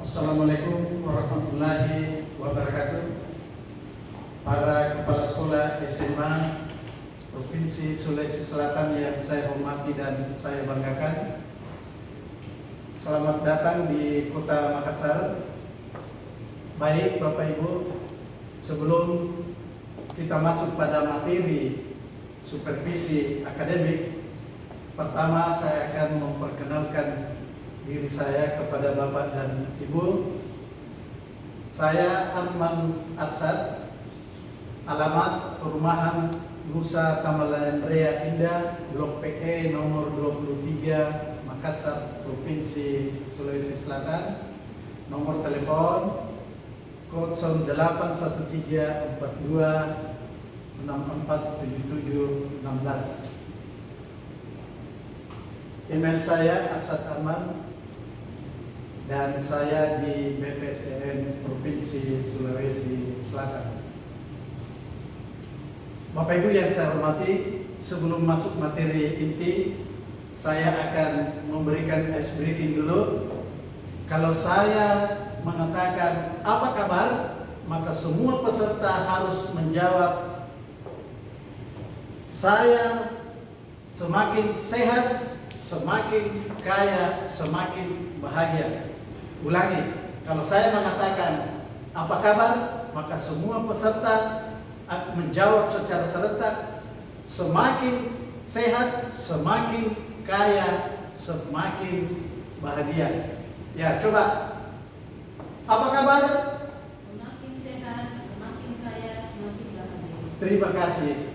Assalamualaikum warahmatullahi wabarakatuh. Para kepala sekolah SMA Provinsi Sulawesi Selatan yang saya hormati dan saya banggakan, selamat datang di Kota Makassar. Baik Bapak Ibu, sebelum kita masuk pada materi supervisi akademik, pertama saya akan memperkenalkan diri saya kepada Bapak dan Ibu. Saya Arman Arsad, alamat perumahan Nusa Kamalayan Rea Indah, Blok PE nomor 23, Makassar, Provinsi Sulawesi Selatan. Nomor telepon 081342647716. Email saya Arsad Arman, dan saya di BPSDM Provinsi Sulawesi Selatan. Bapak Ibu yang saya hormati, sebelum masuk materi inti, saya akan memberikan ice breaking dulu. Kalau saya mengatakan apa kabar, maka semua peserta harus menjawab saya semakin sehat, semakin kaya, semakin bahagia. Ulangi, kalau saya mengatakan apa kabar, maka semua peserta akan menjawab secara serentak semakin sehat, semakin kaya, semakin bahagia. Ya, coba. Apa kabar? Semakin sehat, semakin kaya, semakin bahagia. Terima kasih.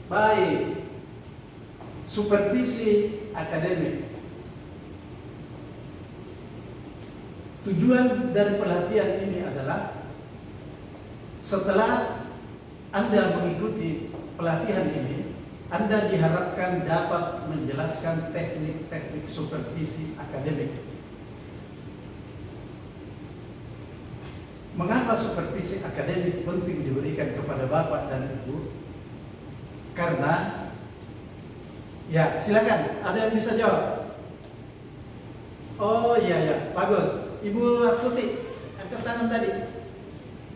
Baik. Supervisi akademik. Tujuan dari pelatihan ini adalah setelah Anda mengikuti pelatihan ini, Anda diharapkan dapat menjelaskan teknik-teknik supervisi akademik. Mengapa supervisi akademik penting diberikan kepada Bapak dan Ibu? Karena, ya silakan, ada yang bisa jawab? Oh iya, bagus. Ibu Astuti, angkat tangan tadi.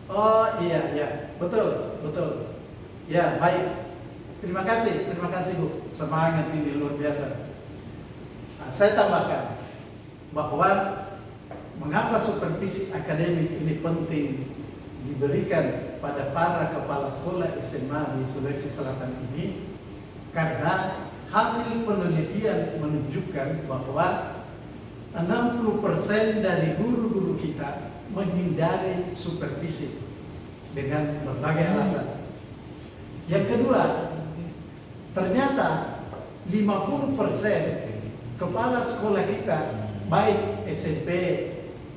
Oh iya, betul. Ya, baik. Terima kasih Bu. Semangat ini luar biasa. Nah, saya tambahkan bahwa mengapa supervisi akademik ini penting diberikan pada para kepala sekolah SMA di Sulawesi Selatan ini, karena hasil penelitian menunjukkan bahwa 60% dari guru-guru kita menghindari supervisi dengan berbagai alasan. Yang kedua, ternyata 50% kepala sekolah kita, baik SMP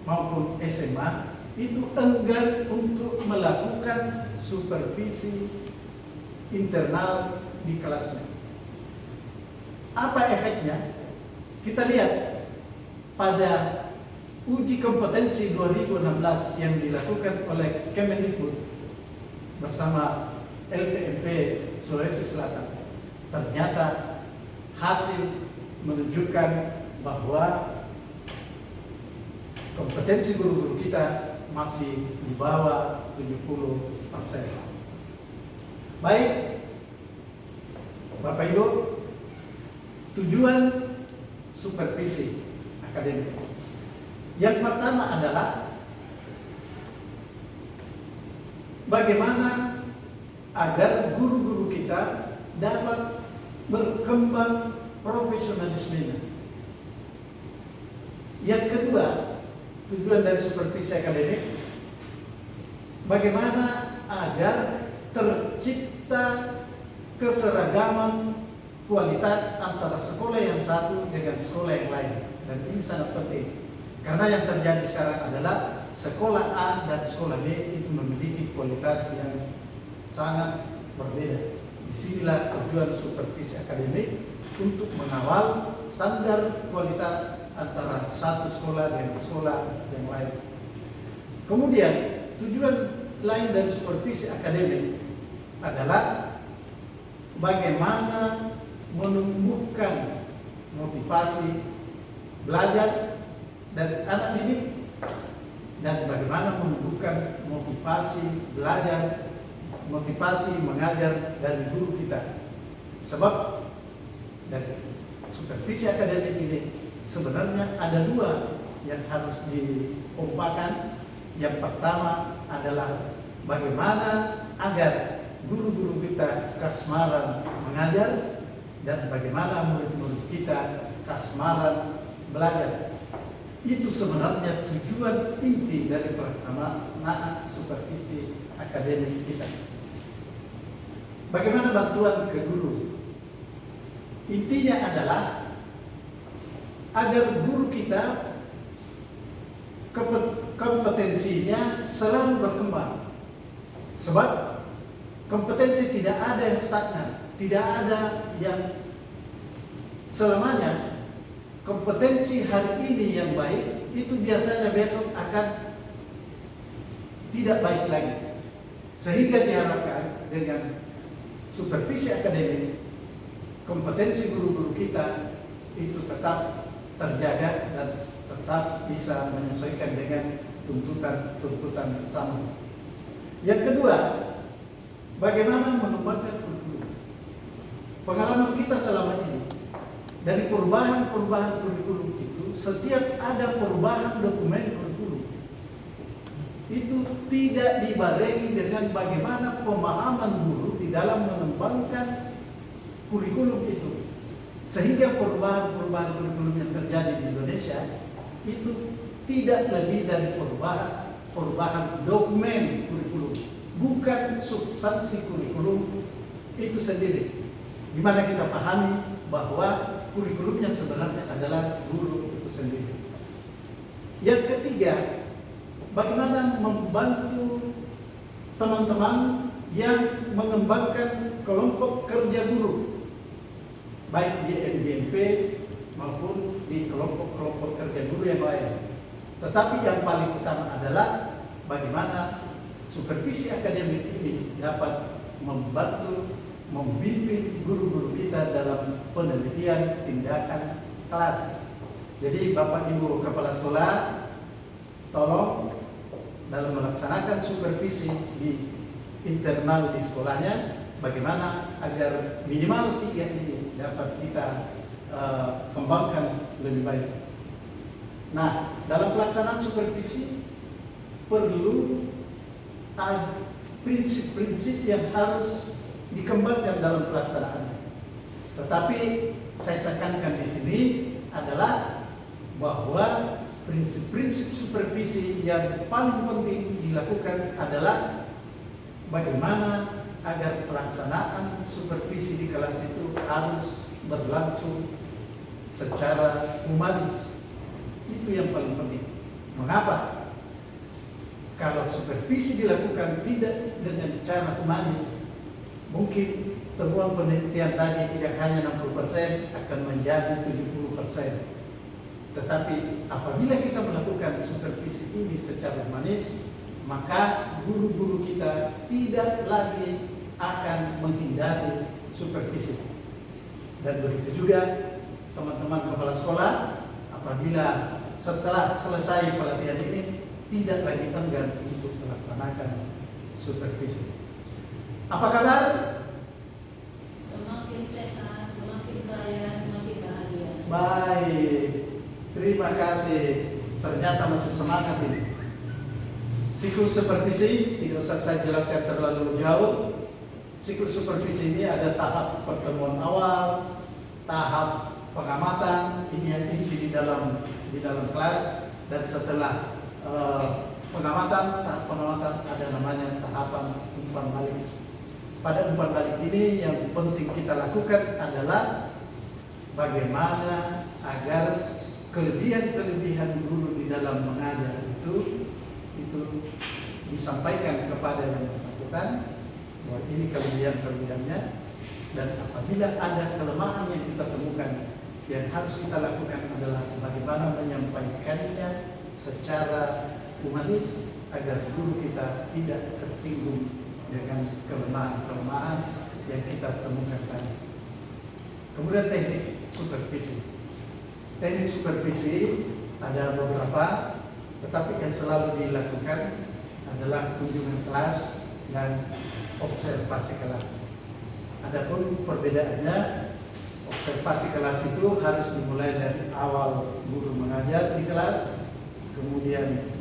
maupun SMA, itu enggan untuk melakukan supervisi internal di kelasnya. Apa efeknya? Kita lihat pada uji kompetensi 2016 yang dilakukan oleh Kemendikbud bersama LPMP Sulawesi Selatan, ternyata hasil menunjukkan bahwa kompetensi guru-guru kita masih di bawah 70%. Baik, Bapak Ibu, tujuan supervisi akademik. Yang pertama adalah bagaimana agar guru-guru kita dapat berkembang profesionalismenya. Yang kedua, tujuan dari supervisi akademik, bagaimana agar tercipta keseragaman kualitas antara sekolah yang satu dengan sekolah yang lain. Dan ini sangat penting, karena yang terjadi sekarang adalah sekolah A dan sekolah B itu memiliki kualitas yang sangat berbeda. Disinilah tujuan supervisi akademik, untuk mengawal standar kualitas antara satu sekolah dengan sekolah yang lain. Kemudian tujuan lain dari supervisi akademik adalah bagaimana menumbuhkan motivasi belajar dari anak didik dan bagaimana menumbuhkan motivasi belajar, motivasi mengajar dari guru kita. Sebab dari supervisi akademik ini sebenarnya ada dua yang harus diumpakan. Yang pertama adalah bagaimana agar guru-guru kita kasmaran mengajar dan bagaimana murid-murid kita kasmaran belajar. Itu sebenarnya tujuan inti dari pelaksanaan supervisi akademik kita. Bagaimana bantuan ke guru? Intinya adalah agar guru kita kompetensinya selalu berkembang. Sebab kompetensi tidak ada yang stagnan, tidak ada yang selamanya. Kompetensi hari ini yang baik itu biasanya besok akan tidak baik lagi. Sehingga diharapkan dengan supervisi akademik, kompetensi guru-guru kita itu tetap terjaga dan tetap bisa menyesuaikan dengan tuntutan zaman. Yang kedua, bagaimana mengembangkan kurikulum. Pengalaman kita selama ini dari perubahan kurikulum itu, setiap ada perubahan dokumen kurikulum itu tidak dibarengi dengan bagaimana pemahaman guru di dalam mengembangkan kurikulum itu. Sehingga perubahan kurikulum yang terjadi di Indonesia itu tidak lebih dari perubahan dokumen kurikulum, bukan substansi kurikulum itu sendiri. Di mana kita pahami bahwa kurikulum yang sebenarnya adalah guru itu sendiri. Yang ketiga, bagaimana membantu teman-teman yang mengembangkan kelompok kerja guru, baik di MGMP maupun di kelompok kerja guru yang lain. Tetapi yang paling utama adalah bagaimana supervisi akademik ini dapat membantu membimbing guru-guru kita dalam penelitian tindakan kelas. Jadi Bapak Ibu Kepala Sekolah, tolong dalam melaksanakan supervisi di internal di sekolahnya, bagaimana agar minimal 3 ini dapat kita kembangkan lebih baik. Nah, dalam pelaksanaan supervisi perlu prinsip-prinsip yang harus dikembangkan dalam pelaksanaannya. Tetapi saya tekankan di sini adalah bahwa prinsip-prinsip supervisi yang paling penting dilakukan adalah bagaimana agar pelaksanaan supervisi di kelas itu harus berlangsung secara humanis. Itu yang paling penting. Mengapa? Kalau supervisi dilakukan tidak dengan cara humanis, mungkin temuan penelitian tadi yang hanya 60% akan menjadi 70%. Tetapi apabila kita melakukan supervisi ini secara humanis, maka guru-guru kita tidak lagi akan menghindari supervisi. Dan begitu juga teman-teman kepala sekolah, apabila setelah selesai pelatihan ini tidak lagi enggan untuk melaksanakan supervisi. Apa kabar? Semakin sehat, semakin kaya, semakin bahagia. Baik, terima kasih. Ternyata masih semangat ini. Siklus supervisi tidak usah saya jelaskan terlalu jauh. Siklus supervisi ini ada tahap pertemuan awal, tahap pengamatan, ini yang inti di dalam kelas, dan setelah tahap pengamatan ada namanya tahapan umpan balik. Pada umpan balik ini yang penting kita lakukan adalah bagaimana agar kelebihan-kelebihan guru di dalam mengajar itu disampaikan kepada yang bersangkutan bahwa ini kelebihan-kelebihannya, dan apabila ada kelemahan yang kita temukan, yang harus kita lakukan adalah bagaimana menyampaikannya secara humanis agar guru kita tidak tersinggung dengan kelemahan-kelemahan yang kita temukan tadi. Kemudian teknik supervisi. Teknik supervisi ada beberapa. Tetapi yang selalu dilakukan adalah kunjungan kelas dan observasi kelas. Adapun perbedaannya, observasi kelas itu harus dimulai dari awal guru mengajar di kelas, kemudian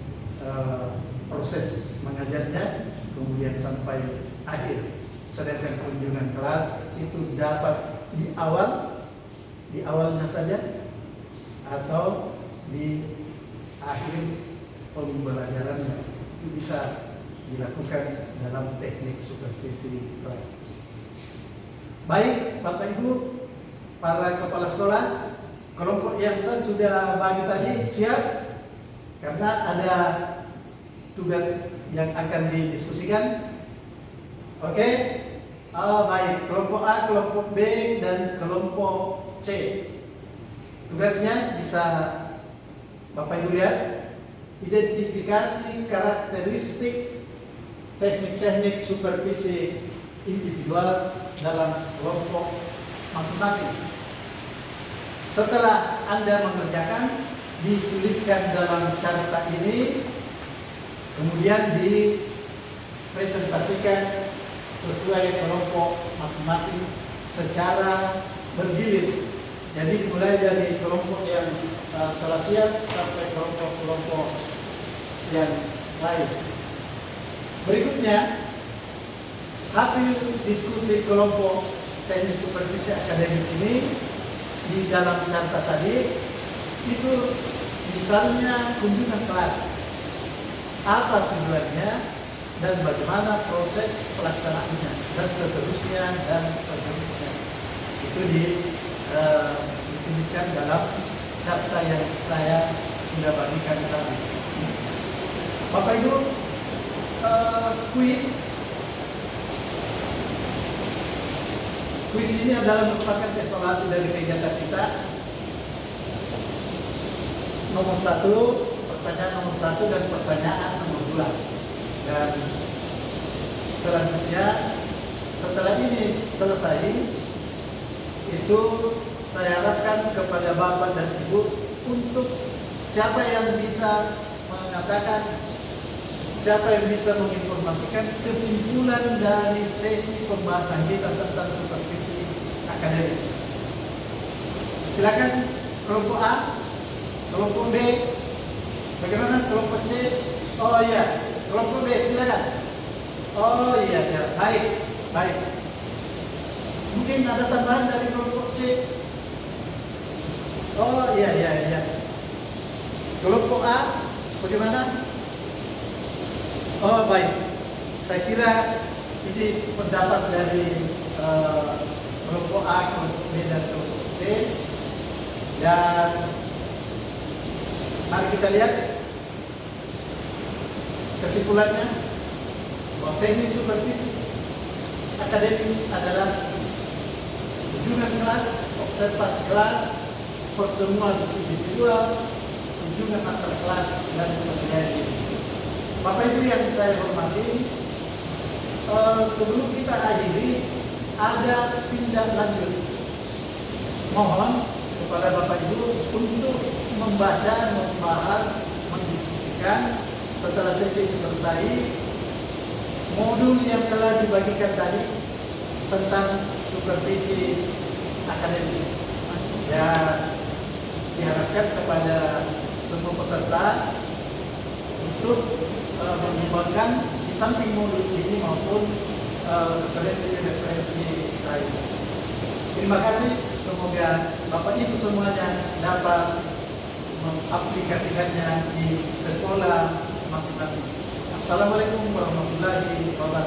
proses mengajarnya, kemudian sampai akhir. Sedangkan kunjungan kelas itu dapat di awalnya saja atau di akhir pembelajarannya. Itu bisa dilakukan dalam teknik supervisi kelas. Baik, Bapak Ibu, para kepala sekolah, kelompok yang saya sudah bagi tadi siap? Karena ada tugas yang akan didiskusikan. Oke? Baik, kelompok A, kelompok B, dan kelompok C. Tugasnya bisa Bapak Ibu lihat, identifikasi karakteristik teknik-teknik supervisi individual dalam kelompok masing-masing. Setelah Anda mengerjakan, dituliskan dalam carta ini, kemudian dipresentasikan sesuai kelompok masing-masing secara bergilir. Jadi mulai dari kelompok yang telah siap sampai kelompok-kelompok yang lain. Berikutnya, hasil diskusi kelompok teknik supervisi akademik ini di dalam carta tadi itu misalnya kunjungan kelas, apa tujuannya dan bagaimana proses pelaksanaannya dan seterusnya. Itu dituliskan dalam carta yang saya sudah bagikan tadi. Bapak Ibu, kuis ini adalah merupakan evaluasi dari kegiatan kita. Nomor 1, pertanyaan nomor 1 dan pertanyaan nomor 2. Dan selanjutnya setelah ini selesai, itu saya harapkan kepada Bapak dan Ibu untuk siapa yang bisa mengatakan, siapa yang bisa menginformasikan kesimpulan dari sesi pembahasan kita tentang supervisi akademik. Silakan kelompok A, kelompok B, bagaimana kelompok C? Oh iya, kelompok B silakan. Oh iya, baik. Mungkin ada tambahan dari kelompok C. Oh iya. Kelompok A bagaimana? Oh baik. Saya kira ini pendapat dari kelompok A, kelompok B, dan kelompok C. Dan mari kita lihat kesimpulannya, bahwa teknik supervisi akademik adalah kunjungan kelas, observasi kelas, pertemuan individual, kunjungan antar kelas, dan penilaian diri. Bapak Ibu yang saya hormati, sebelum kita akhiri, ada tindak lanjut. Mohon kepada Bapak Ibu untuk membaca, membahas, mendiskusikan setelah sesi ini selesai modul yang telah dibagikan tadi tentang supervisi akademik. Ya, diharapkan kepada semua peserta untuk mengembangkan di samping modul ini maupun referensi-referensi lain. Terima kasih. Semoga Bapak Ibu semuanya dapat mengaplikasikannya di sekolah masing-masing. Assalamualaikum warahmatullahi wabarakatuh.